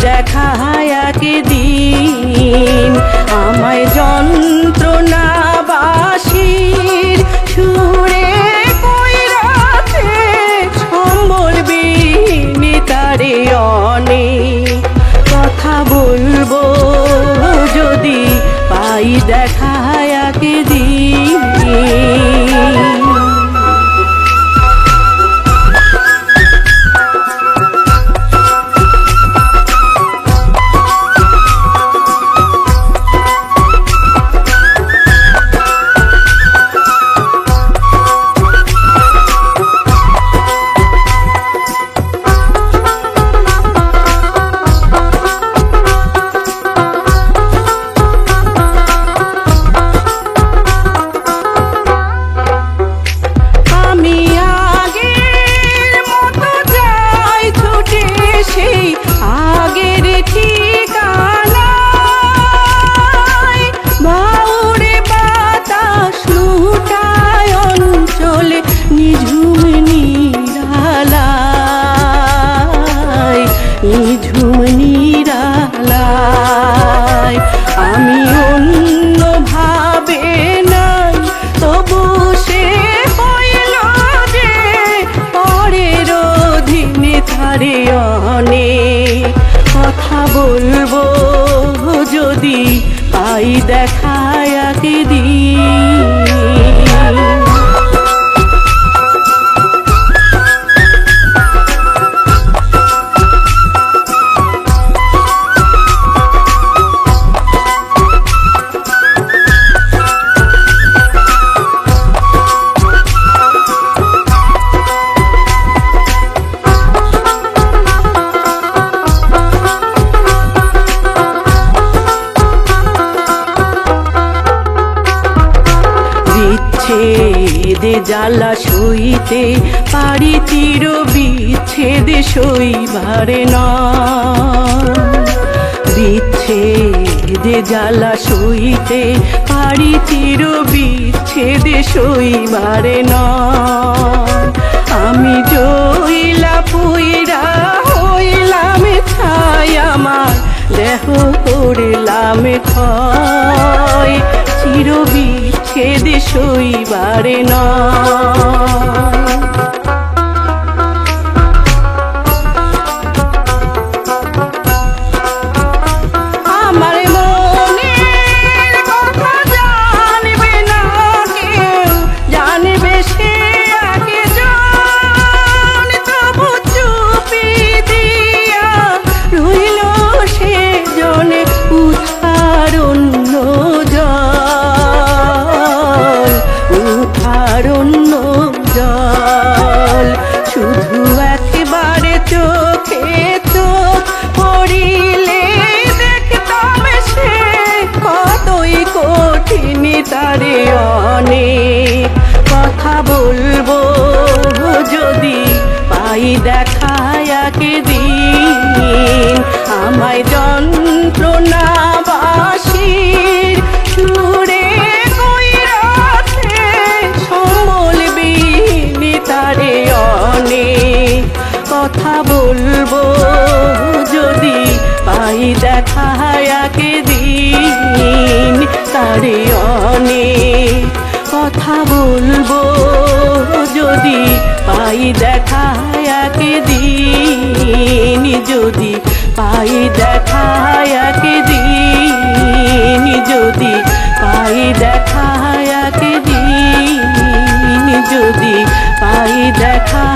দেখা একদিন আমায় যন্ত্রণাবাসীর সুরে কইরাছে সম্বল বিনীতারে অনেক কথা বলবো যদি পাই দেখা একদিন। আমি অন্য ভাবে নাই তবু সে হইল যে পরের অধীনে তারে অনেক কথা বলবো যদি পাই দেখা একদিন। বিচ্ছেদে জ্বালা সইতে পারি চির বিচ্ছেদে সইবারে না বিচ্ছেদে জ্বালা সইতে পারি চির বিচ্ছেদে সইবারে না আমি জইলা পুইরা হইলাম ছাই আমার দেহ করলাম ক্ষয় চির বিচ্ছেদে সইবারে না। শুধু একবারে চোখে চোখ পড়িলে দেখতাম সে কতই কঠিন তারে অনেক কথা বলবো যদি পাই দেখা একদিন আমায় যন্ত্রণাবাসীর সুরে কইরাছে সম্বল বিনীতারে অনেক কথা বলবো যদি পাই দেখা একদিন তারে অনেক কথা বলবো যদি পাই দেখা একদিন যদি পাই দেখা একদিন যদি পাই দেখা একদিন যদি পাই দেখা